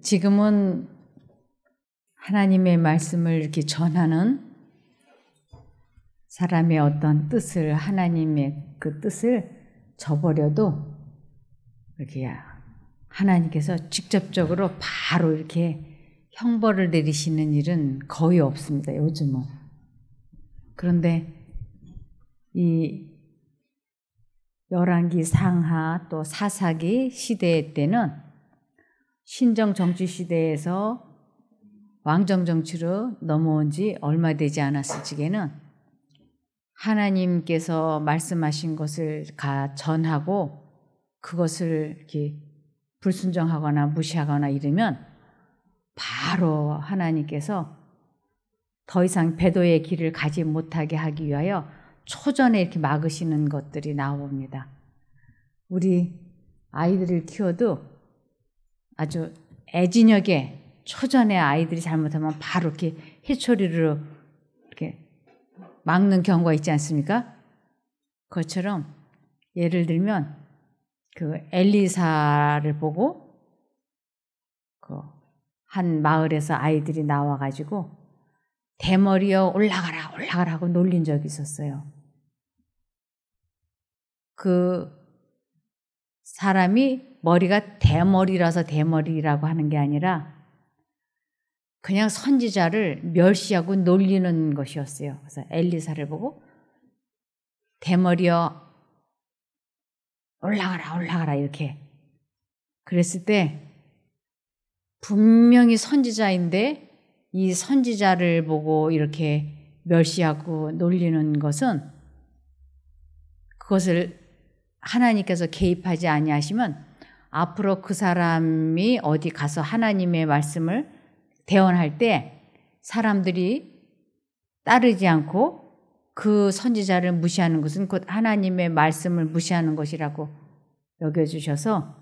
지금은 하나님의 말씀을 이렇게 전하는 사람의 어떤 뜻을, 하나님의 그 뜻을 저버려도 이렇게 하나님께서 직접적으로 바로 이렇게 형벌을 내리시는 일은 거의 없습니다, 요즘은. 그런데 이 열왕기, 상하, 또 사사기 시대 때는 신정 정치 시대에서 왕정 정치로 넘어온 지 얼마 되지 않았을 적에는 하나님께서 말씀하신 것을 전하고 그것을 이렇게 불순종하거나 무시하거나 이러면 바로 하나님께서 더 이상 배도의 길을 가지 못하게 하기 위하여 초전에 이렇게 막으시는 것들이 나옵니다. 우리 아이들을 키워도 아주 애진하게 초전에 아이들이 잘못하면 바로 이렇게 해초리로 이렇게 막는 경우가 있지 않습니까? 그것처럼 예를 들면 그 엘리사를 보고 그 한 마을에서 아이들이 나와가지고 대머리여 올라가라 올라가라 하고 놀린 적이 있었어요. 그 사람이 머리가 대머리라서 대머리라고 하는 게 아니라 그냥 선지자를 멸시하고 놀리는 것이었어요. 그래서 엘리사를 보고 대머리여 올라가라 올라가라 이렇게 그랬을 때 분명히 선지자인데 이 선지자를 보고 이렇게 멸시하고 놀리는 것은 그것을 하나님께서 개입하지 아니하시면 앞으로 그 사람이 어디 가서 하나님의 말씀을 대언할 때 사람들이 따르지 않고 그 선지자를 무시하는 것은 곧 하나님의 말씀을 무시하는 것이라고 여겨주셔서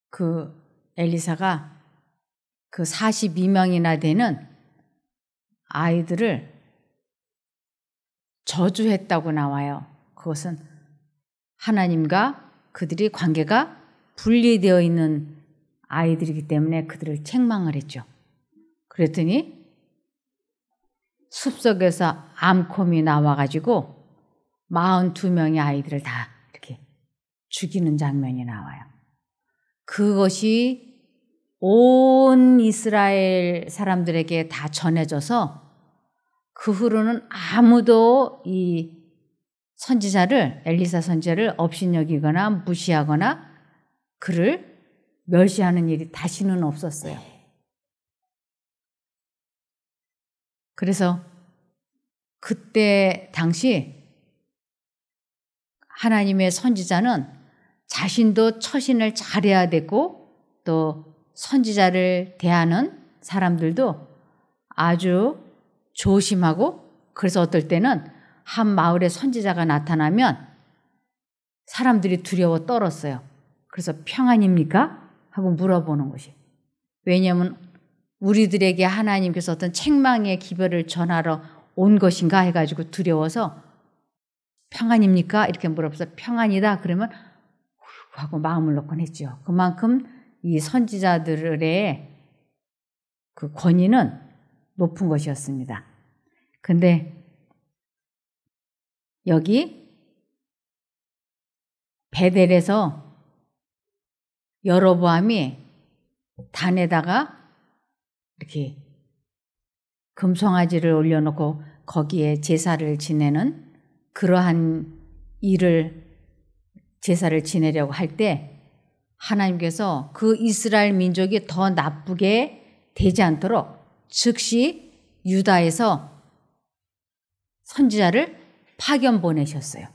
그 엘리사가 그 42명이나 되는 아이들을 저주했다고 나와요. 그것은 하나님과 그들이 관계가 분리되어 있는 아이들이기 때문에 그들을 책망을 했죠. 그랬더니 숲속에서 암콤이 나와가지고 42명의 아이들을 다 이렇게 죽이는 장면이 나와요. 그것이 온 이스라엘 사람들에게 다 전해져서 그 후로는 아무도 이 선지자를, 엘리사 선지자를 업신여기거나 무시하거나 그를 멸시하는 일이 다시는 없었어요. 그래서 그때 당시 하나님의 선지자는 자신도 처신을 잘해야 되고 또 선지자를 대하는 사람들도 아주 조심하고 그래서 어떨 때는 한 마을에 선지자가 나타나면 사람들이 두려워 떨었어요. 그래서 평안입니까? 하고 물어보는 것이. 왜냐하면 우리들에게 하나님께서 어떤 책망의 기별을 전하러 온 것인가 해가지고 두려워서 평안입니까? 이렇게 물어봐서 평안이다 그러면 하고 마음을 놓곤 했죠. 그만큼 이 선지자들의 그 권위는 높은 것이었습니다. 근데 여기 베델에서 여로보암이 단에다가 이렇게 금송아지를 올려놓고 거기에 제사를 지내는 그러한 제사를 지내려고 할 때 하나님께서 그 이스라엘 민족이 더 나쁘게 되지 않도록 즉시 유다에서 선지자를 파견 보내셨어요.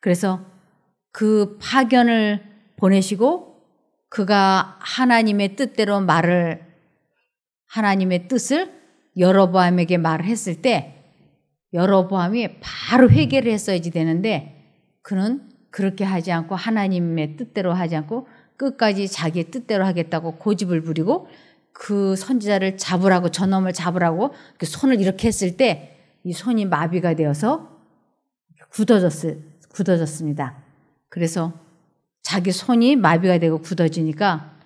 그래서 그 파견을 보내시고 그가 하나님의 뜻대로 하나님의 뜻을 여로보암에게 말을 했을 때 여로보암이 바로 회개를 했어야지 되는데 그는 그렇게 하지 않고 하나님의 뜻대로 하지 않고 끝까지 자기의 뜻대로 하겠다고 고집을 부리고 그 선지자를 잡으라고 저놈을 잡으라고 손을 이렇게 했을 때 이 손이 마비가 되어서 굳어졌습니다. 그래서 자기 손이 마비가 되고 굳어지니까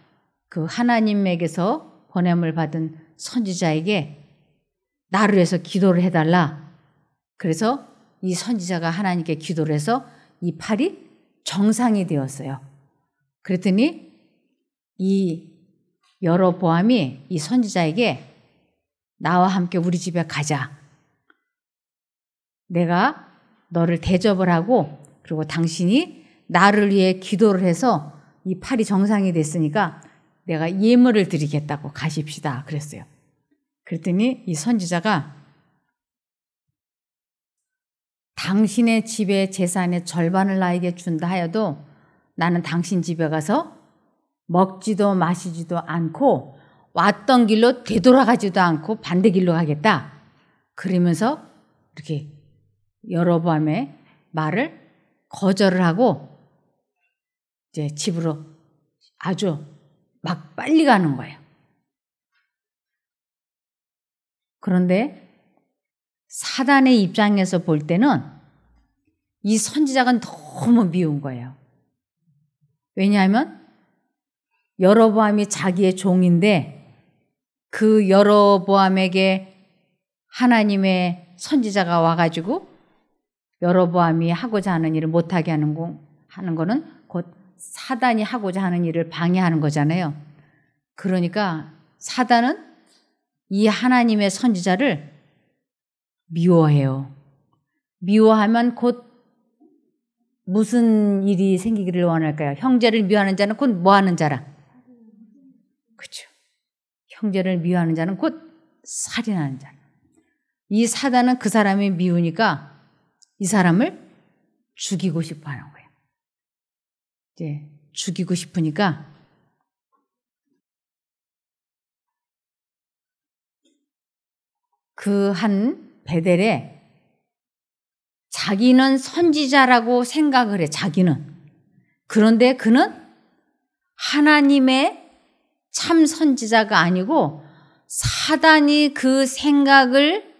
그 하나님에게서 보냄을 받은 선지자에게 나를 위해서 기도를 해달라. 그래서 이 선지자가 하나님께 기도를 해서 이 팔이 정상이 되었어요. 그랬더니 이 여로보암이 이 선지자에게 나와 함께 우리 집에 가자. 내가 너를 대접을 하고 그리고 당신이 나를 위해 기도를 해서 이 팔이 정상이 됐으니까 내가 예물을 드리겠다고 가십시다. 그랬어요. 그랬더니 이 선지자가 당신의 집의 재산의 절반을 나에게 준다 하여도 나는 당신 집에 가서 먹지도 마시지도 않고 왔던 길로 되돌아가지도 않고 반대 길로 가겠다. 그러면서 이렇게 여로보암의 말을 거절을 하고 이제 집으로 아주 막 빨리 가는 거예요. 그런데 사단의 입장에서 볼 때는 이 선지자가 너무 미운 거예요. 왜냐하면 여로보암이 자기의 종인데 그 여로보암에게 하나님의 선지자가 와가지고 여로보암이 하고자 하는 일을 못하게 하는 거는 곧 사단이 하고자 하는 일을 방해하는 거잖아요. 그러니까 사단은 이 하나님의 선지자를 미워해요. 미워하면 곧 무슨 일이 생기기를 원할까요? 형제를 미워하는 자는 곧 뭐하는 자라? 그렇죠. 형제를 미워하는 자는 곧 살인하는 자라. 이 사단은 그 사람이 미우니까 이 사람을 죽이고 싶어 하는 거예요. 이제 죽이고 싶으니까 그 한 베델에 자기는 선지자라고 생각을 해. 자기는. 그런데 그는 하나님의 참 선지자가 아니고 사단이 그 생각을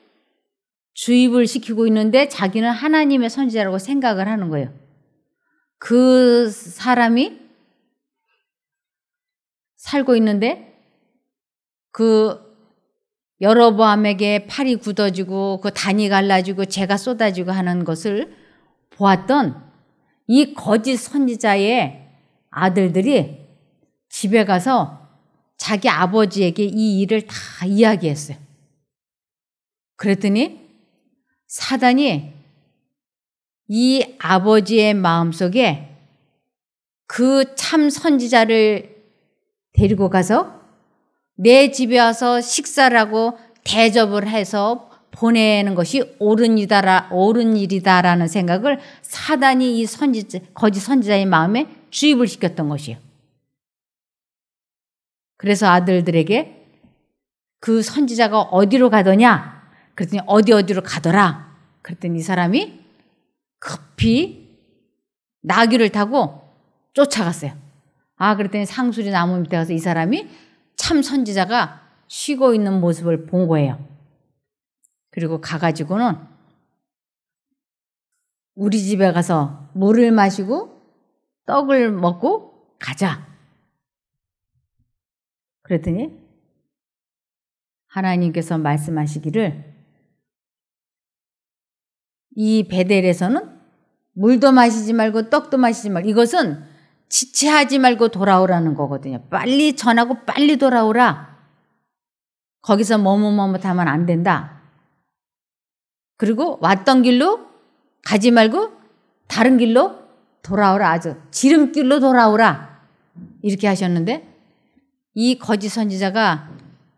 주입을 시키고 있는데 자기는 하나님의 선지자라고 생각을 하는 거예요. 그 사람이 살고 있는데 그 여로보암에게 팔이 굳어지고 그 단이 갈라지고 재가 쏟아지고 하는 것을 보았던 이 거짓 선지자의 아들들이 집에 가서 자기 아버지에게 이 일을 다 이야기했어요. 그랬더니 사단이 이 아버지의 마음속에 그 참 선지자를 데리고 가서 내 집에 와서 식사를 하고 대접을 해서 보내는 것이 옳은 일이다라는 생각을 사단이 이 거짓 선지자의 마음에 주입을 시켰던 것이에요. 그래서 아들들에게 그 선지자가 어디로 가더냐? 그랬더니 어디로 가더라. 그랬더니 이 사람이 급히 나귀를 타고 쫓아갔어요. 그랬더니 상수리 나무 밑에 가서 이 사람이 참 선지자가 쉬고 있는 모습을 본 거예요. 그리고 가가지고는 우리 집에 가서 물을 마시고 떡을 먹고 가자. 그랬더니 하나님께서 말씀하시기를 이 베델에서는 물도 마시지 말고 떡도 마시지 말고 이것은 지체하지 말고 돌아오라는 거거든요. 빨리 전하고 빨리 돌아오라. 거기서 머뭇머뭇하면 안 된다. 그리고 왔던 길로 가지 말고 다른 길로 돌아오라. 아주 지름길로 돌아오라. 이렇게 하셨는데 이 거짓 선지자가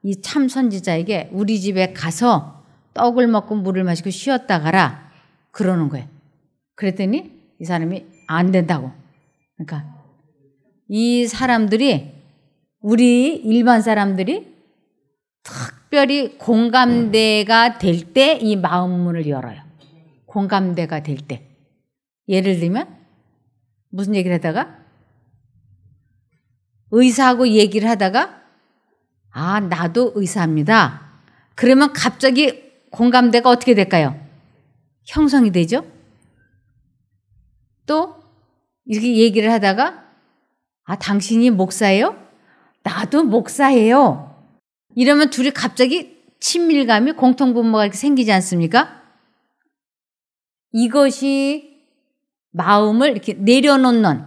이 참 선지자에게 우리 집에 가서 떡을 먹고 물을 마시고 쉬었다 가라. 그러는 거예요. 그랬더니 이 사람이 안 된다고. 그러니까 이 사람들이 우리 일반 사람들이 특별히 공감대가 될 때 이 마음문을 열어요. 공감대가 될 때. 예를 들면 무슨 얘기를 하다가 의사하고 얘기를 하다가 나도 의사입니다. 그러면 갑자기 공감대가 어떻게 될까요? 형성이 되죠. 또 이렇게 얘기를 하다가 당신이 목사예요? 나도 목사예요. 이러면 둘이 갑자기 친밀감이 공통분모가 이렇게 생기지 않습니까? 이것이 마음을 이렇게 내려놓는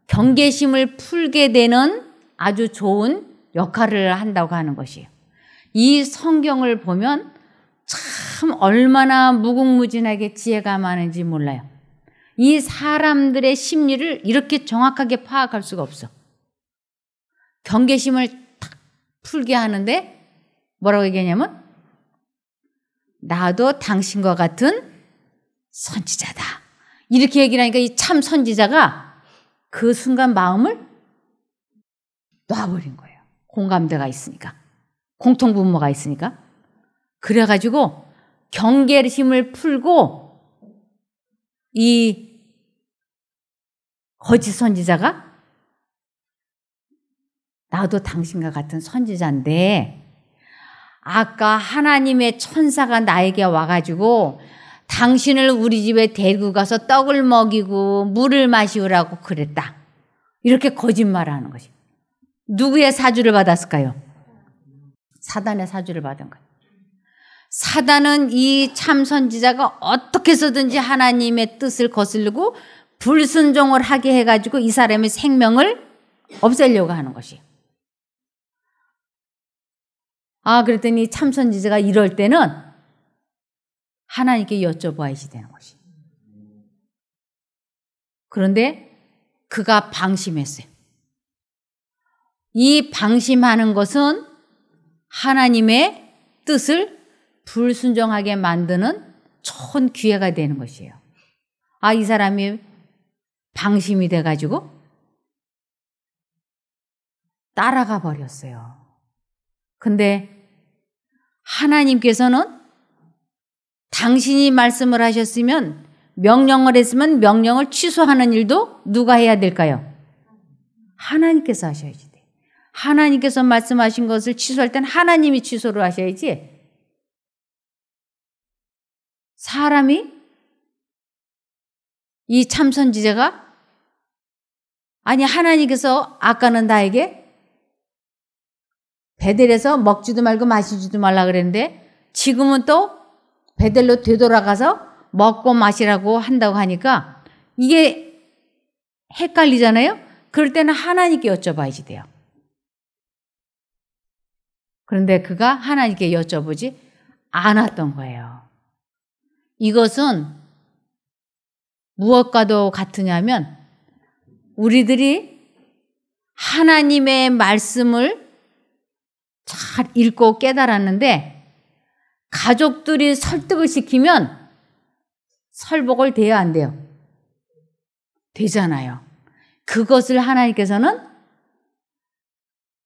경계심을 풀게 되는 아주 좋은 역할을 한다고 하는 것이에요. 이 성경을 보면 참 얼마나 무궁무진하게 지혜가 많은지 몰라요. 이 사람들의 심리를 이렇게 정확하게 파악할 수가 없어. 경계심을 탁 풀게 하는데 뭐라고 얘기하냐면 나도 당신과 같은 선지자다. 이렇게 얘기를 하니까 이 참 선지자가 그 순간 마음을 놔버린 거예요. 공감대가 있으니까. 공통분모가 있으니까. 그래가지고 경계심을 풀고 이 거짓 선지자가 나도 당신과 같은 선지자인데 아까 하나님의 천사가 나에게 와가지고 당신을 우리 집에 데리고 가서 떡을 먹이고 물을 마시우라고 그랬다. 이렇게 거짓말을 하는 것이. 누구의 사주를 받았을까요? 사단의 사주를 받은 거예요. 사단은 이 참 선지자가 어떻게 해서든지 하나님의 뜻을 거스르고 불순종을 하게 해가지고 이 사람의 생명을 없애려고 하는 것이에요. 그랬더니 참 선지자가 이럴 때는 하나님께 여쭤봐야지 되는 것이에요. 그런데 그가 방심했어요. 이 방심하는 것은 하나님의 뜻을 불순종하게 만드는 좋은 기회가 되는 것이에요. 이 사람이 방심이 돼가지고 따라가 버렸어요. 근데 하나님께서는 당신이 말씀을 하셨으면 명령을 했으면 명령을 취소하는 일도 누가 해야 될까요? 하나님께서 하셔야지 돼. 하나님께서 말씀하신 것을 취소할 땐 하나님이 취소를 하셔야지. 사람이 이 참선지자가 하나님께서 아까는 나에게 베델에서 먹지도 말고 마시지도 말라 그랬는데 지금은 또 베델로 되돌아가서 먹고 마시라고 한다고 하니까 이게 헷갈리잖아요. 그럴 때는 하나님께 여쭤봐야지 돼요. 그런데 그가 하나님께 여쭤보지 않았던 거예요. 이것은 무엇과도 같으냐면 우리들이 하나님의 말씀을 잘 읽고 깨달았는데 가족들이 설득을 시키면 설복을 돼야 안 돼요? 되잖아요. 그것을 하나님께서는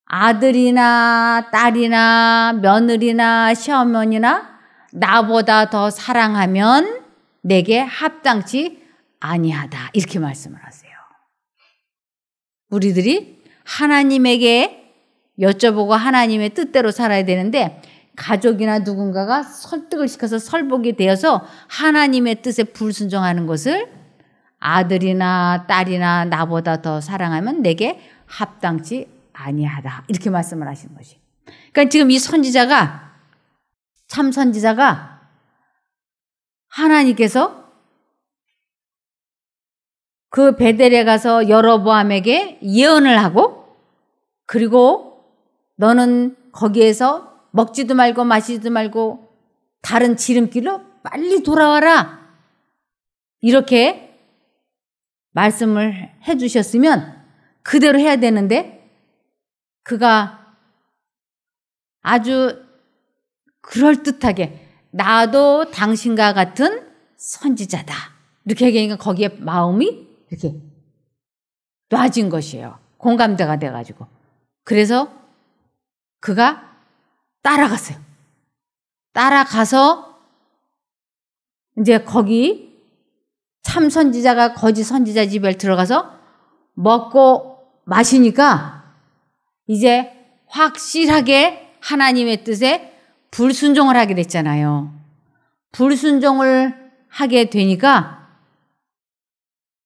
아들이나 딸이나 며느리나 시어머니나 나보다 더 사랑하면 내게 합당치 아니하다. 이렇게 말씀을 하세요. 우리들이 하나님에게 여쭤보고 하나님의 뜻대로 살아야 되는데 가족이나 누군가가 설득을 시켜서 설복이 되어서 하나님의 뜻에 불순종하는 것을 아들이나 딸이나 나보다 더 사랑하면 내게 합당치 아니하다. 이렇게 말씀을 하시는 것이. 그러니까 지금 이 선지자가 참 선지자가 하나님께서 그 베델에 가서 여로보암에게 예언을 하고 그리고 너는 거기에서 먹지도 말고 마시지도 말고 다른 지름길로 빨리 돌아와라. 이렇게 말씀을 해 주셨으면 그대로 해야 되는데 그가 아주 그럴듯하게 나도 당신과 같은 선지자다. 이렇게 얘기하니까 거기에 마음이 이렇게 놔진 것이에요. 공감대가 돼가지고. 그래서 그가 따라갔어요. 따라가서 이제 거기 참 선지자가 거짓 선지자 집에 들어가서 먹고 마시니까 이제 확실하게 하나님의 뜻에 불순종을 하게 됐잖아요. 불순종을 하게 되니까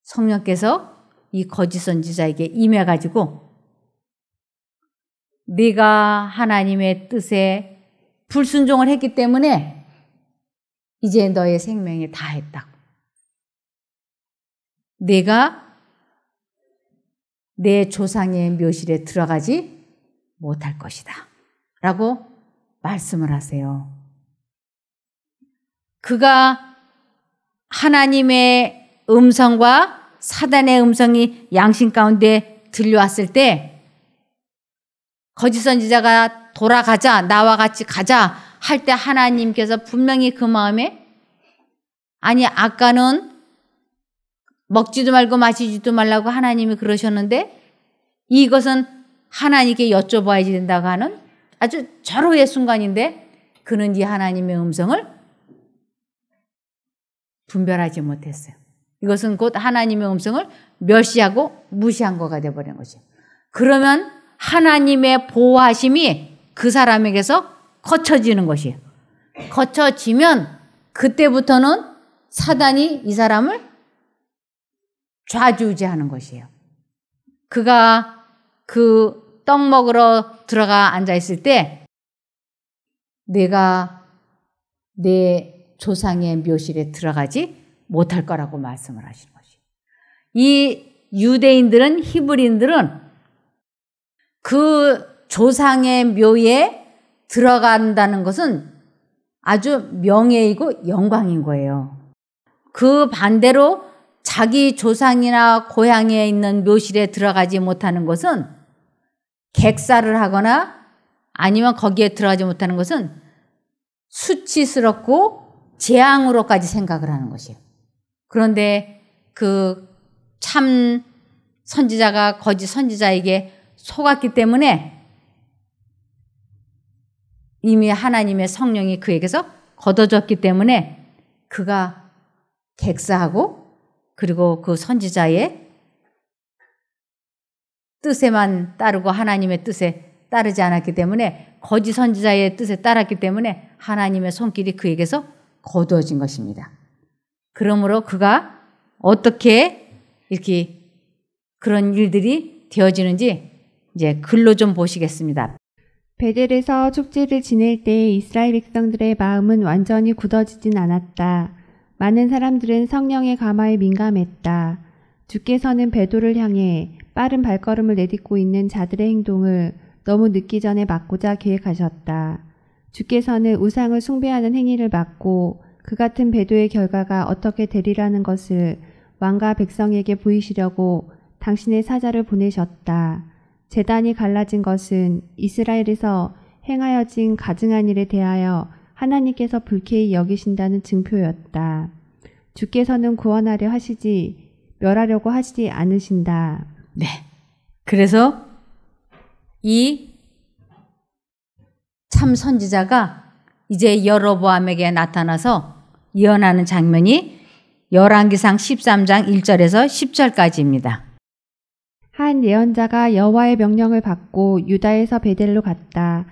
성령께서 이 거짓 선지자에게 임해가지고 네가 하나님의 뜻에 불순종을 했기 때문에 이제 너의 생명이 다했다고. 네가 내 조상의 묘실에 들어가지 못할 것이다 라고 말씀을 하세요. 그가 하나님의 음성과 사단의 음성이 양심 가운데 들려왔을 때 거짓 선지자가 돌아가자, 나와 같이 가자 할 때 하나님께서 분명히 그 마음에 아니 아까는 먹지도 말고 마시지도 말라고 하나님이 그러셨는데 이것은 하나님께 여쭤봐야지 된다고 하는 아주 절호의 순간인데 그는 이 하나님의 음성을 분별하지 못했어요. 이것은 곧 하나님의 음성을 멸시하고 무시한 거가 되어버린 거죠. 그러면 하나님의 보호하심이 그 사람에게서 거쳐지는 것이에요. 거쳐지면 그때부터는 사단이 이 사람을 좌지우지하는 것이에요. 그가 그 떡 먹으러 들어가 앉아있을 때 내가 내 조상의 묘실에 들어가지 못할 거라고 말씀을 하시는 것이에요. 이 유대인들은 히브리인들은 그 조상의 묘에 들어간다는 것은 아주 명예이고 영광인 거예요. 그 반대로 자기 조상이나 고향에 있는 묘실에 들어가지 못하는 것은 객사를 하거나 아니면 거기에 들어가지 못하는 것은 수치스럽고 재앙으로까지 생각을 하는 것이에요. 그런데 그 참 선지자가 거짓 선지자에게 속았기 때문에 이미 하나님의 성령이 그에게서 걷어졌기 때문에 그가 객사하고 그리고 그 선지자의 뜻에만 따르고 하나님의 뜻에 따르지 않았기 때문에 거짓 선지자의 뜻에 따랐기 때문에 하나님의 손길이 그에게서 거두어진 것입니다. 그러므로 그가 어떻게 이렇게 그런 일들이 되어지는지 이제 글로 좀 보시겠습니다. 베델에서 축제를 지낼 때 이스라엘 백성들의 마음은 완전히 굳어지진 않았다. 많은 사람들은 성령의 감화에 민감했다. 주께서는 베드로를 향해 빠른 발걸음을 내딛고 있는 자들의 행동을 너무 늦기 전에 막고자 계획하셨다. 주께서는 우상을 숭배하는 행위를 막고 그 같은 배도의 결과가 어떻게 되리라는 것을 왕과 백성에게 보이시려고 당신의 사자를 보내셨다. 제단이 갈라진 것은 이스라엘에서 행하여진 가증한 일에 대하여 하나님께서 불쾌히 여기신다는 증표였다. 주께서는 구원하려 하시지 멸하려고 하시지 않으신다. 네. 그래서 이 참 선지자가 이제 여로보암에게 나타나서 예언하는 장면이 열왕기상 13장 1절에서 10절까지입니다. 한 예언자가 여호와의 명령을 받고 유다에서 베델로 갔다.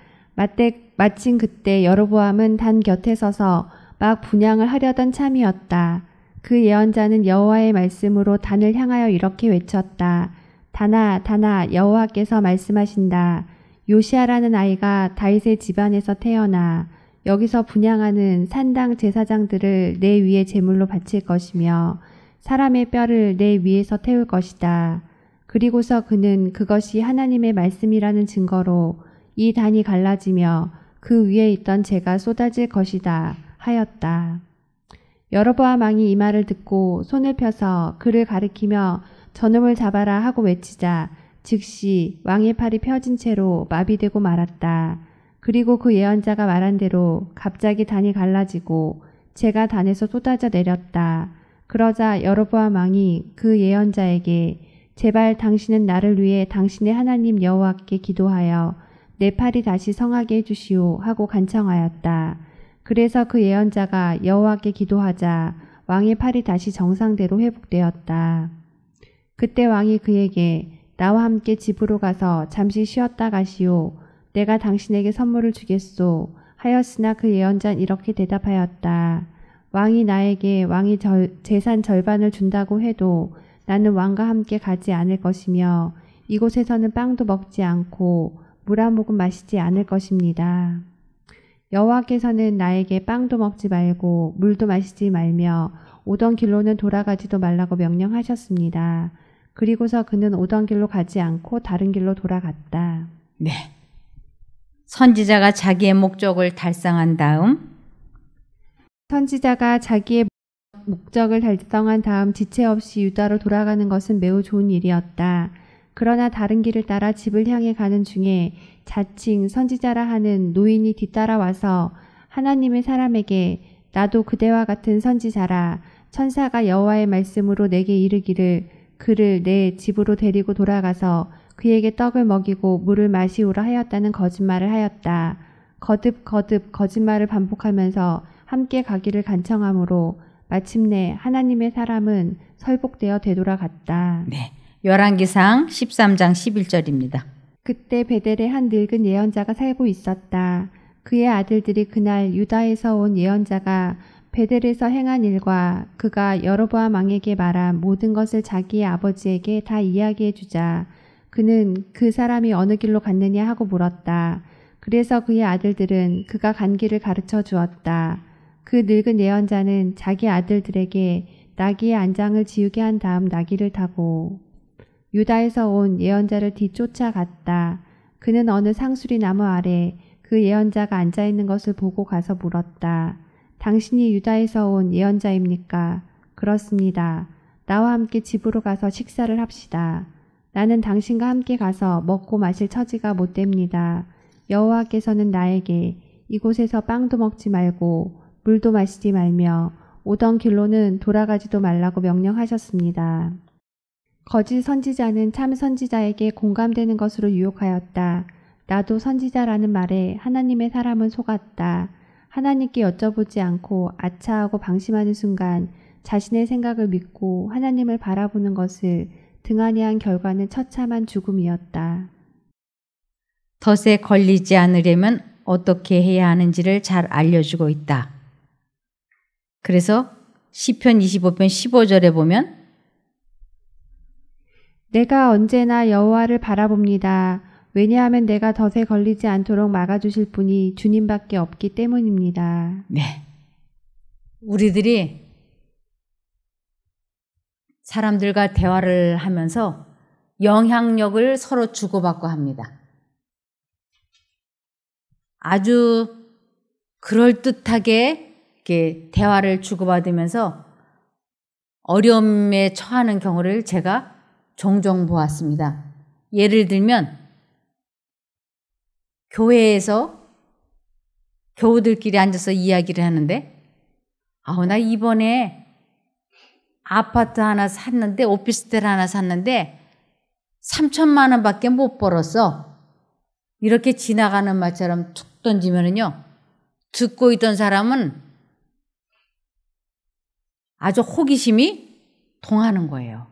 마침 그때 여로보암은 단 곁에 서서 막 분향을 하려던 참이었다. 그 예언자는 여호와의 말씀으로 단을 향하여 이렇게 외쳤다. 단아, 단아, 여호와께서 말씀하신다. 요시아라는 아이가 다윗의 집안에서 태어나 여기서 분향하는 산당 제사장들을 내 위에 제물로 바칠 것이며 사람의 뼈를 내 위에서 태울 것이다. 그리고서 그는 그것이 하나님의 말씀이라는 증거로 이 단이 갈라지며 그 위에 있던 재가 쏟아질 것이다 하였다. 여로보암 왕이 이 말을 듣고 손을 펴서 그를 가리키며 저놈을 잡아라 하고 외치자 즉시 왕의 팔이 펴진 채로 마비되고 말았다. 그리고 그 예언자가 말한 대로 갑자기 단이 갈라지고 재가 단에서 쏟아져 내렸다. 그러자 여로보암 왕이 그 예언자에게 제발 당신은 나를 위해 당신의 하나님 여호와께 기도하여 내 팔이 다시 성하게 해주시오 하고 간청하였다. 그래서 그 예언자가 여호와께 기도하자 왕의 팔이 다시 정상대로 회복되었다. 그때 왕이 그에게 나와 함께 집으로 가서 잠시 쉬었다 가시오. 내가 당신에게 선물을 주겠소. 하였으나 그 예언자는 이렇게 대답하였다. 왕이 나에게 왕이 재산 절반을 준다고 해도 나는 왕과 함께 가지 않을 것이며 이곳에서는 빵도 먹지 않고 물 한 모금 마시지 않을 것입니다. 여호와께서는 나에게 빵도 먹지 말고 물도 마시지 말며 오던 길로는 돌아가지도 말라고 명령하셨습니다. 그리고서 그는 오던 길로 가지 않고 다른 길로 돌아갔다. 네. 선지자가 자기의 목적을 달성한 다음 지체 없이 유다로 돌아가는 것은 매우 좋은 일이었다. 그러나 다른 길을 따라 집을 향해 가는 중에 자칭 선지자라 하는 노인이 뒤따라와서 하나님의 사람에게 나도 그대와 같은 선지자라 천사가 여호와의 말씀으로 내게 이르기를 그를 내 집으로 데리고 돌아가서 그에게 떡을 먹이고 물을 마시우라 하였다는 거짓말을 하였다. 거듭 거짓말을 반복하면서 함께 가기를 간청하므로 마침내 하나님의 사람은 설복되어 되돌아갔다. 네. 열왕기상 13장 11절입니다. 그때 베델에 한 늙은 예언자가 살고 있었다. 그의 아들들이 그날 유다에서 온 예언자가 베델에서 행한 일과 그가 여로보암 왕에게 말한 모든 것을 자기의 아버지에게 다 이야기해 주자 그는 그 사람이 어느 길로 갔느냐 하고 물었다. 그래서 그의 아들들은 그가 간 길을 가르쳐 주었다. 그 늙은 예언자는 자기 아들들에게 나귀의 안장을 지우게 한 다음 나귀를 타고 유다에서 온 예언자를 뒤쫓아갔다. 그는 어느 상수리 나무 아래 그 예언자가 앉아있는 것을 보고 가서 물었다. 당신이 유다에서 온 예언자입니까? 그렇습니다. 나와 함께 집으로 가서 식사를 합시다. 나는 당신과 함께 가서 먹고 마실 처지가 못 됩니다. 여호와께서는 나에게 이곳에서 빵도 먹지 말고 물도 마시지 말며 오던 길로는 돌아가지도 말라고 명령하셨습니다. 거짓 선지자는 참 선지자에게 공감되는 것으로 유혹하였다. 나도 선지자라는 말에 하나님의 사람은 속았다. 하나님께 여쭤보지 않고 아차하고 방심하는 순간 자신의 생각을 믿고 하나님을 바라보는 것을 등한히 한 결과는 처참한 죽음이었다. 덫에 걸리지 않으려면 어떻게 해야 하는지를 잘 알려주고 있다. 그래서 시편 25편 15절에 보면 내가 언제나 여호와를 바라봅니다. 왜냐하면 내가 덫에 걸리지 않도록 막아주실 분이 주님밖에 없기 때문입니다. 네. 우리들이 사람들과 대화를 하면서 영향력을 서로 주고받고 합니다. 아주 그럴듯하게 이렇게 대화를 주고받으면서 어려움에 처하는 경우를 제가 종종 보았습니다. 예를 들면 교회에서 교우들끼리 앉아서 이야기를 하는데 나 이번에 아파트 하나 샀는데 오피스텔 하나 샀는데 3천만 원밖에 못 벌었어. 이렇게 지나가는 말처럼 툭 던지면은요. 듣고 있던 사람은 아주 호기심이 동하는 거예요.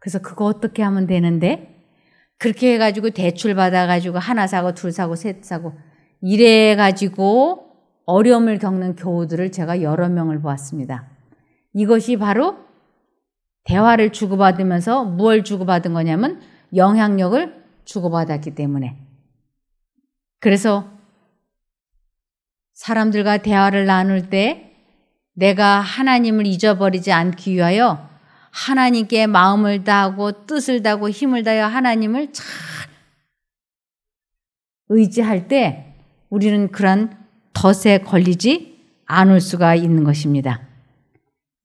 그래서 그거 어떻게 하면 되는데? 그렇게 해가지고 대출 받아가지고 하나 사고 둘 사고 셋 사고 이래가지고 어려움을 겪는 교우들을 제가 여러 명을 보았습니다. 이것이 바로 대화를 주고받으면서 무엇을 주고받은 거냐면 영향력을 주고받았기 때문에. 그래서 사람들과 대화를 나눌 때 내가 하나님을 잊어버리지 않기 위하여 하나님께 마음을 다하고 뜻을 다하고 힘을 다하여 하나님을 잘 의지할 때 우리는 그런 덫에 걸리지 않을 수가 있는 것입니다.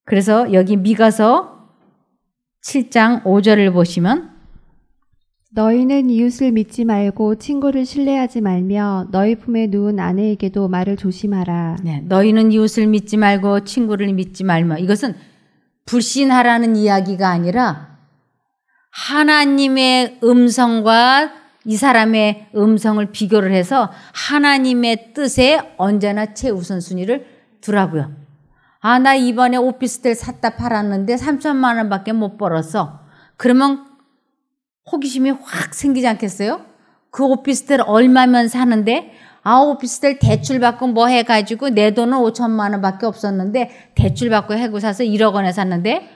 그래서 여기 미가서 7장 5절을 보시면 너희는 이웃을 믿지 말고 친구를 신뢰하지 말며 너희 품에 누운 아내에게도 말을 조심하라. 네, 너희는 이웃을 믿지 말고 친구를 믿지 말며 이것은 불신하라는 이야기가 아니라 하나님의 음성과 이 사람의 음성을 비교를 해서 하나님의 뜻에 언제나 최우선순위를 두라고요. 나 이번에 오피스텔 샀다 팔았는데 3천만 원밖에 못 벌었어. 그러면 호기심이 확 생기지 않겠어요? 그 오피스텔 얼마면 사는데 오피스텔 대출 받고 뭐 해가지고 내 돈은 5천만 원밖에 없었는데 대출 받고 해고 사서 1억 원에 샀는데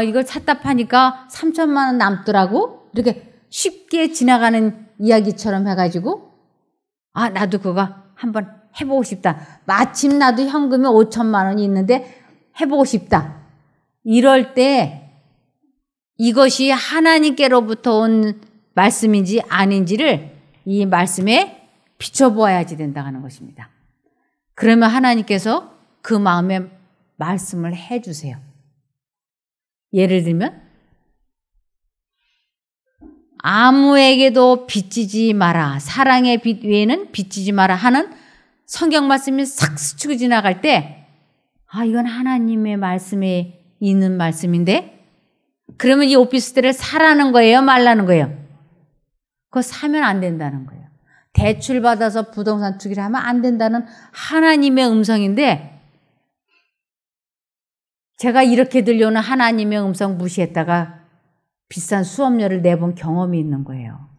이걸 샀다 파니까 3천만 원 남더라고. 이렇게 쉽게 지나가는 이야기처럼 해가지고 아 나도 그거 한번 해보고 싶다. 마침 나도 현금이 5천만 원이 있는데 해보고 싶다. 이럴 때 이것이 하나님께로부터 온 말씀인지 아닌지를 이 말씀에 비춰보아야지 된다 하는 것입니다. 그러면 하나님께서 그 마음에 말씀을 해주세요. 예를 들면 아무에게도 빚지지 마라. 사랑의 빚 외에는 빚지지 마라 하는 성경 말씀이 싹 스치고 지나갈 때 아 이건 하나님의 말씀에 있는 말씀인데 그러면 이 오피스텔을 사라는 거예요? 말라는 거예요? 그거 사면 안 된다는 거예요. 대출 받아서 부동산 투기를 하면 안 된다는 하나님의 음성인데 제가 이렇게 들려오는 하나님의 음성 무시했다가 비싼 수업료를 내본 경험이 있는 거예요.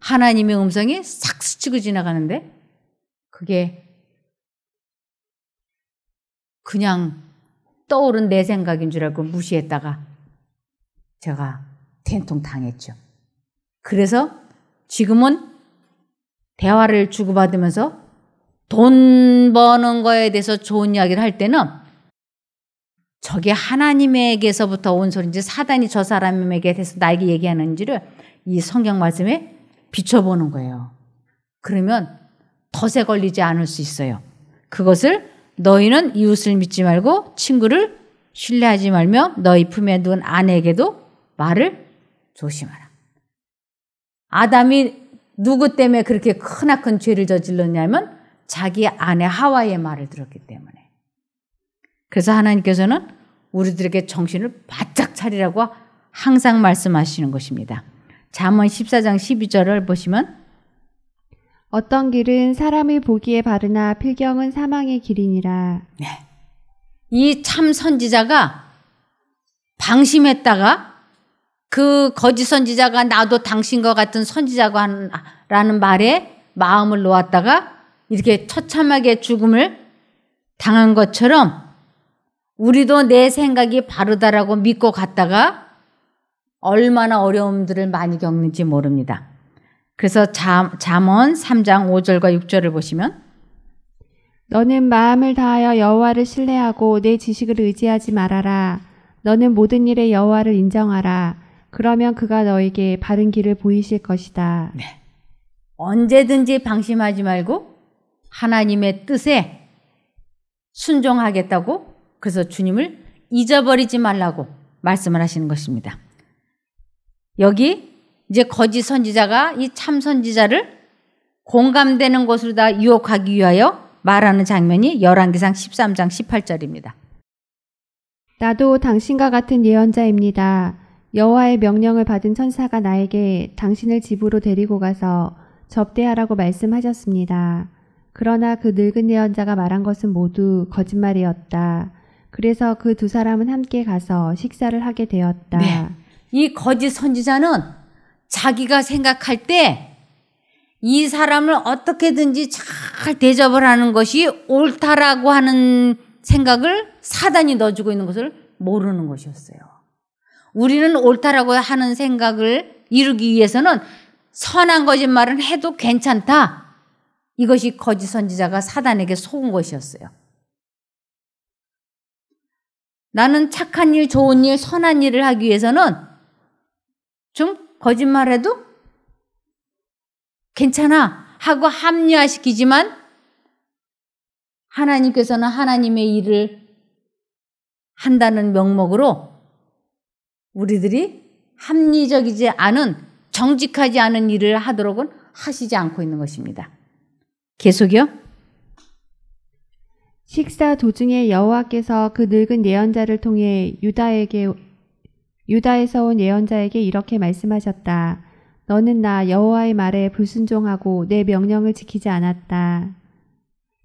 하나님의 음성이 싹 스치고 지나가는데 그게 그냥 떠오른 내 생각인 줄 알고 무시했다가 제가 된통 당했죠. 그래서 지금은 대화를 주고받으면서 돈 버는 거에 대해서 좋은 이야기를 할 때는 저게 하나님에게서부터 온 소리인지 사단이 저 사람에게 대해서 나에게 얘기하는지를 이 성경 말씀에 비춰보는 거예요. 그러면 덫에 걸리지 않을 수 있어요. 그것을 너희는 이웃을 믿지 말고 친구를 신뢰하지 말며 너희 품에 둔 아내에게도 말을 조심하라. 아담이 누구 때문에 그렇게 크나큰 죄를 저질렀냐면 자기 아내 하와의 말을 들었기 때문에. 그래서 하나님께서는 우리들에게 정신을 바짝 차리라고 항상 말씀하시는 것입니다. 잠언 14장 12절을 보시면 어떤 길은 사람의 보기에 바르나 필경은 사망의 길이니라. 네. 이 참 선지자가 방심했다가 그 거짓 선지자가 나도 당신과 같은 선지자라는 말에 마음을 놓았다가 이렇게 처참하게 죽음을 당한 것처럼 우리도 내 생각이 바르다라고 믿고 갔다가 얼마나 어려움들을 많이 겪는지 모릅니다. 그래서 잠언 3장 5절과 6절을 보시면 너는 마음을 다하여 여호와를 신뢰하고 내 지식을 의지하지 말아라. 너는 모든 일에 여호와를 인정하라. 그러면 그가 너에게 바른 길을 보이실 것이다. 네. 언제든지 방심하지 말고 하나님의 뜻에 순종하겠다고 그래서 주님을 잊어버리지 말라고 말씀을 하시는 것입니다. 여기 이제 거짓 선지자가 이 참 선지자를 공감되는 것으로 다 유혹하기 위하여 말하는 장면이 열왕기상 13장 18절입니다. 나도 당신과 같은 예언자입니다. 여호와의 명령을 받은 천사가 나에게 당신을 집으로 데리고 가서 접대하라고 말씀하셨습니다. 그러나 그 늙은 예언자가 말한 것은 모두 거짓말이었다. 그래서 그 두 사람은 함께 가서 식사를 하게 되었다. 네. 이 거짓 선지자는 자기가 생각할 때 이 사람을 어떻게든지 잘 대접을 하는 것이 옳다라고 하는 생각을 사단이 넣어주고 있는 것을 모르는 것이었어요. 우리는 옳다라고 하는 생각을 이루기 위해서는 선한 거짓말은 해도 괜찮다. 이것이 거짓 선지자가 사단에게 속은 것이었어요. 나는 착한 일, 좋은 일, 선한 일을 하기 위해서는 좀 거짓말해도 괜찮아 하고 합리화시키지만 하나님께서는 하나님의 일을 한다는 명목으로 우리들이 합리적이지 않은 정직하지 않은 일을 하도록은 하시지 않고 있는 것입니다. 계속이요. 식사 도중에 여호와께서 그 늙은 예언자를 통해 유다에서 온 예언자에게 이렇게 말씀하셨다. 너는 나 여호와의 말에 불순종하고 내 명령을 지키지 않았다.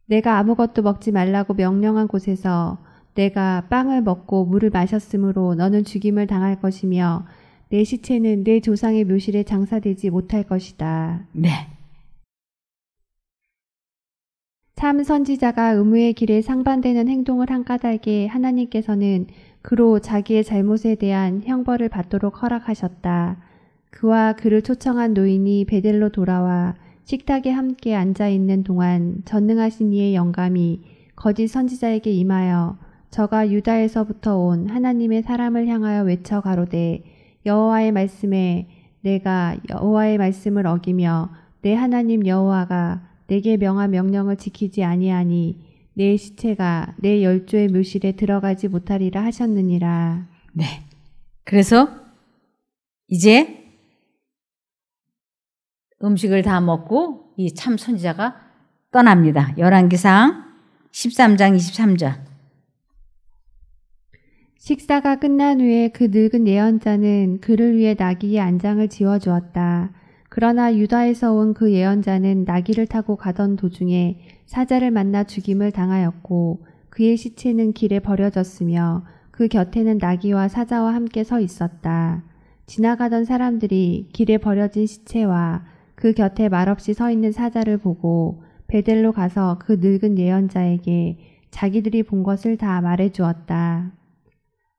내가 아무것도 먹지 말라고 명령한 곳에서 내가 빵을 먹고 물을 마셨으므로 너는 죽임을 당할 것이며 내 시체는 내 조상의 묘실에 장사되지 못할 것이다. 네. 참 선지자가 의무의 길에 상반되는 행동을 한 까닭에 하나님께서는 그로 자기의 잘못에 대한 형벌을 받도록 허락하셨다. 그와 그를 초청한 노인이 베델로 돌아와 식탁에 함께 앉아 있는 동안 전능하신 이의 영감이 거짓 선지자에게 임하여 저가 유다에서부터 온 하나님의 사람을 향하여 외쳐 가로되 여호와의 말씀에 내가 여호와의 말씀을 어기며 내 하나님 여호와가 내게 명한 명령을 지키지 아니하니 내 시체가 내 열조의 묘실에 들어가지 못하리라 하셨느니라. 네. 그래서 이제 음식을 다 먹고 이 참 선지자가 떠납니다. 열왕기상 13장 23절. 식사가 끝난 후에 그 늙은 예언자는 그를 위해 나귀의 안장을 지어주었다. 그러나 유다에서 온 그 예언자는 나귀를 타고 가던 도중에 사자를 만나 죽임을 당하였고 그의 시체는 길에 버려졌으며 그 곁에는 나귀와 사자와 함께 서 있었다. 지나가던 사람들이 길에 버려진 시체와 그 곁에 말없이 서 있는 사자를 보고 베델로 가서 그 늙은 예언자에게 자기들이 본 것을 다 말해주었다.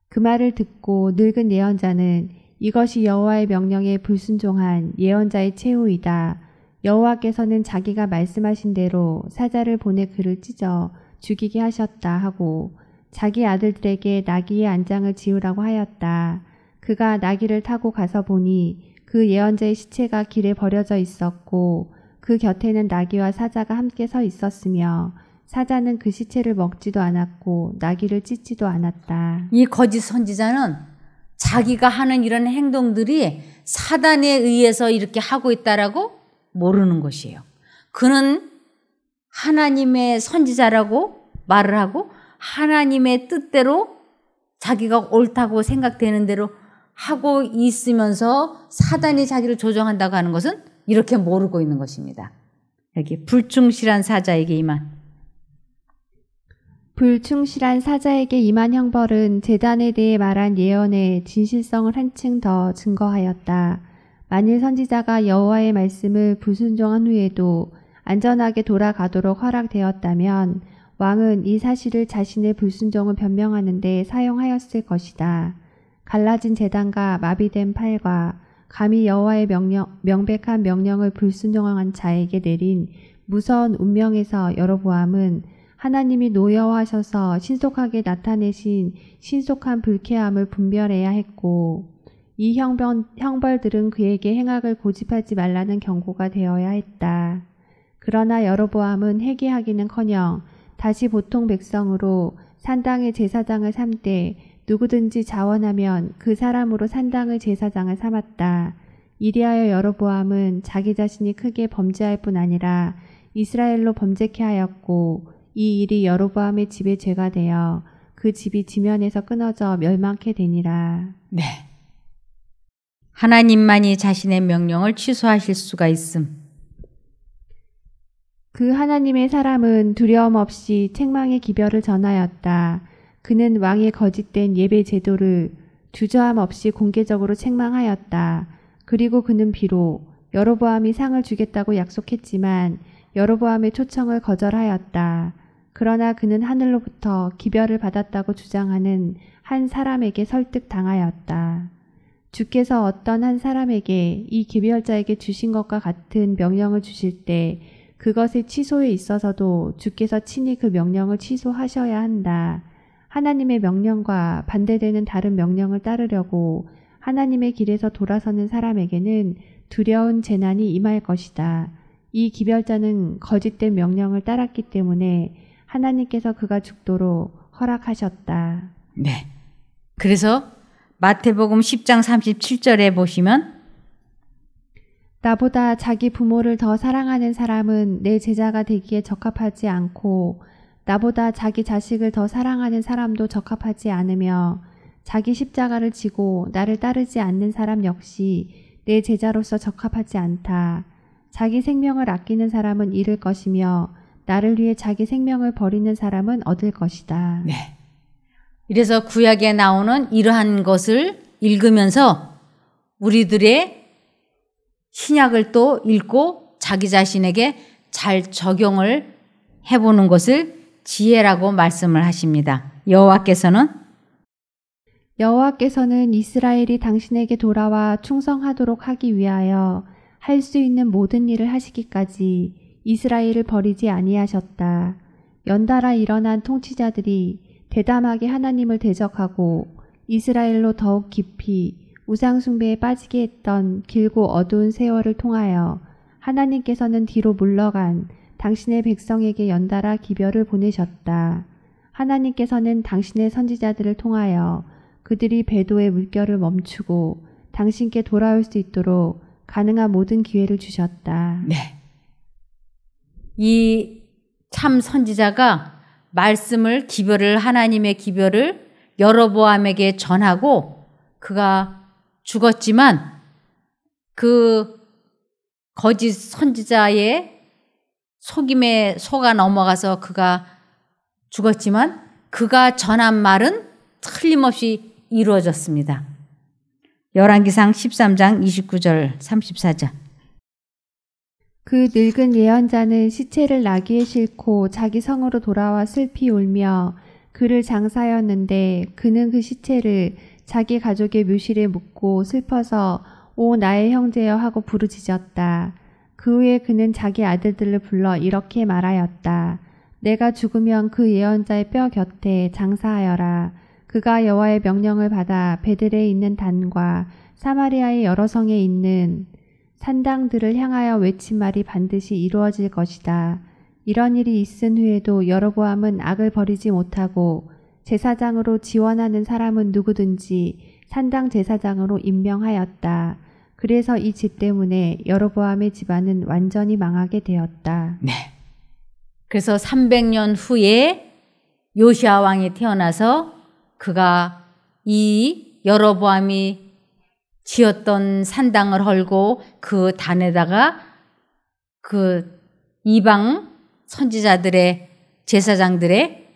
그 말을 듣고 늙은 예언자는 이것이 여호와의 명령에 불순종한 예언자의 최후이다. 여호와께서는 자기가 말씀하신 대로 사자를 보내 그를 찢어 죽이게 하셨다 하고 자기 아들들에게 나귀의 안장을 지으라고 하였다. 그가 나귀를 타고 가서 보니 그 예언자의 시체가 길에 버려져 있었고 그 곁에는 나귀와 사자가 함께 서 있었으며 사자는 그 시체를 먹지도 않았고 나귀를 찢지도 않았다. 이 거짓 선지자는 자기가 하는 이런 행동들이 사단에 의해서 이렇게 하고 있다라고 모르는 것이에요. 그는 하나님의 선지자라고 말을 하고 하나님의 뜻대로 자기가 옳다고 생각되는 대로 하고 있으면서 사단이 자기를 조종한다고 하는 것은 이렇게 모르고 있는 것입니다. 여기 불충실한 사자에게 임한 불충실한 사자에게 임한 형벌은 제단에 대해 말한 예언의 진실성을 한층 더 증거하였다. 만일 선지자가 여호와의 말씀을 불순종한 후에도 안전하게 돌아가도록 허락되었다면 왕은 이 사실을 자신의 불순종을 변명하는 데 사용하였을 것이다. 갈라진 제단과 마비된 팔과 감히 여호와의 명백한 명령을 불순종한 자에게 내린 무서운 운명에서 여로보암은 하나님이 노여워하셔서 신속하게 나타내신 신속한 불쾌함을 분별해야 했고 이 형벌들은 그에게 행악을 고집하지 말라는 경고가 되어야 했다. 그러나 여로보암은 회개하기는커녕 다시 보통 백성으로 산당의 제사장을 삼되 누구든지 자원하면 그 사람으로 산당의 제사장을 삼았다. 이리하여 여로보암은 자기 자신이 크게 범죄할 뿐 아니라 이스라엘로 범죄케 하였고 이 일이 여로보암의 집의 죄가 되어 그 집이 지면에서 끊어져 멸망케 되니라. 네. 하나님만이 자신의 명령을 취소하실 수가 있음. 그 하나님의 사람은 두려움 없이 책망의 기별을 전하였다. 그는 왕의 거짓된 예배 제도를 주저함 없이 공개적으로 책망하였다. 그리고 그는 비록 여로보암이 상을 주겠다고 약속했지만 여로보암의 초청을 거절하였다. 그러나 그는 하늘로부터 기별을 받았다고 주장하는 한 사람에게 설득당하였다. 주께서 어떤 한 사람에게 이 기별자에게 주신 것과 같은 명령을 주실 때 그것의 취소에 있어서도 주께서 친히 그 명령을 취소하셔야 한다. 하나님의 명령과 반대되는 다른 명령을 따르려고 하나님의 길에서 돌아서는 사람에게는 두려운 재난이 임할 것이다. 이 기별자는 거짓된 명령을 따랐기 때문에 하나님께서 그가 죽도록 허락하셨다. 네. 그래서 마태복음 10장 37절에 보시면 나보다 자기 부모를 더 사랑하는 사람은 내 제자가 되기에 적합하지 않고 나보다 자기 자식을 더 사랑하는 사람도 적합하지 않으며 자기 십자가를 지고 나를 따르지 않는 사람 역시 내 제자로서 적합하지 않다. 자기 생명을 아끼는 사람은 잃을 것이며 나를 위해 자기 생명을 버리는 사람은 얻을 것이다. 네. 이래서 구약에 나오는 이러한 것을 읽으면서 우리들의 신약을 또 읽고 자기 자신에게 잘 적용을 해보는 것을 지혜라고 말씀을 하십니다. 여호와께서는 여호와께서는 이스라엘이 당신에게 돌아와 충성하도록 하기 위하여 할 수 있는 모든 일을 하시기까지 이스라엘을 버리지 아니하셨다. 연달아 일어난 통치자들이 대담하게 하나님을 대적하고 이스라엘로 더욱 깊이 우상숭배에 빠지게 했던 길고 어두운 세월을 통하여 하나님께서는 뒤로 물러간 당신의 백성에게 연달아 기별을 보내셨다. 하나님께서는 당신의 선지자들을 통하여 그들이 배도의 물결을 멈추고 당신께 돌아올 수 있도록 가능한 모든 기회를 주셨다. 네. 이 참 선지자가 말씀을 하나님의 기별을 여로보암에게 전하고 그가 죽었지만 그 거짓 선지자의 속임에 속아 넘어가서 그가 죽었지만 그가 전한 말은 틀림없이 이루어졌습니다. 열왕기상 13장 29절 34절. 그 늙은 예언자는 시체를 나귀에 싣고 자기 성으로 돌아와 슬피 울며 그를 장사하였는데 그는 그 시체를 자기 가족의 묘실에 묻고 슬퍼서 오 나의 형제여 하고 부르짖었다. 그 후에 그는 자기 아들들을 불러 이렇게 말하였다. 내가 죽으면 그 예언자의 뼈 곁에 장사하여라. 그가 여호와의 명령을 받아 베들에 있는 단과 사마리아의 여러 성에 있는 산당들을 향하여 외친 말이 반드시 이루어질 것이다. 이런 일이 있은 후에도 여로보암은 악을 버리지 못하고 제사장으로 지원하는 사람은 누구든지 산당 제사장으로 임명하였다. 그래서 이 집 때문에 여로보암의 집안은 완전히 망하게 되었다. 네. 그래서 300년 후에 요시아 왕이 태어나서 그가 이 여로보암이 지었던 산당을 헐고 그 단에다가 그 이방 선지자들의 제사장들의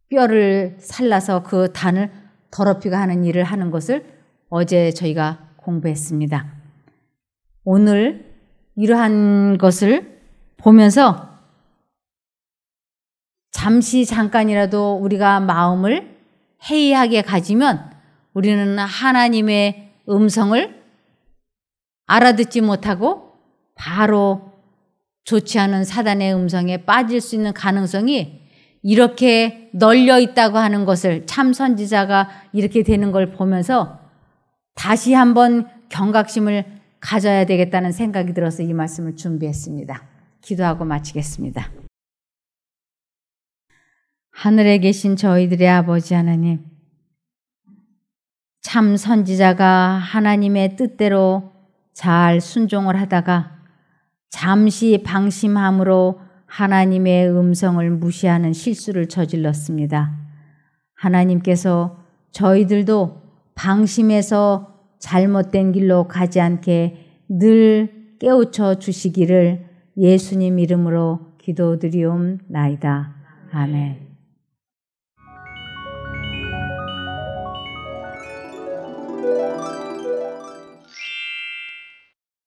뼈를 살라서 그 단을 더럽히고 하는 일을 하는 것을 어제 저희가 공부했습니다. 오늘 이러한 것을 보면서 잠깐이라도 우리가 마음을 해이하게 가지면 우리는 하나님의 음성을 알아듣지 못하고 바로 좋지 않은 사단의 음성에 빠질 수 있는 가능성이 이렇게 널려 있다고 하는 것을 참 선지자가 이렇게 되는 걸 보면서 다시 한번 경각심을 가져야 되겠다는 생각이 들어서 이 말씀을 준비했습니다. 기도하고 마치겠습니다. 하늘에 계신 저희들의 아버지 하나님, 참 선지자가 하나님의 뜻대로 잘 순종을 하다가 잠시 방심함으로 하나님의 음성을 무시하는 실수를 저질렀습니다. 하나님께서 저희들도 방심해서 잘못된 길로 가지 않게 늘 깨우쳐 주시기를 예수님 이름으로 기도드리옵나이다. 아멘.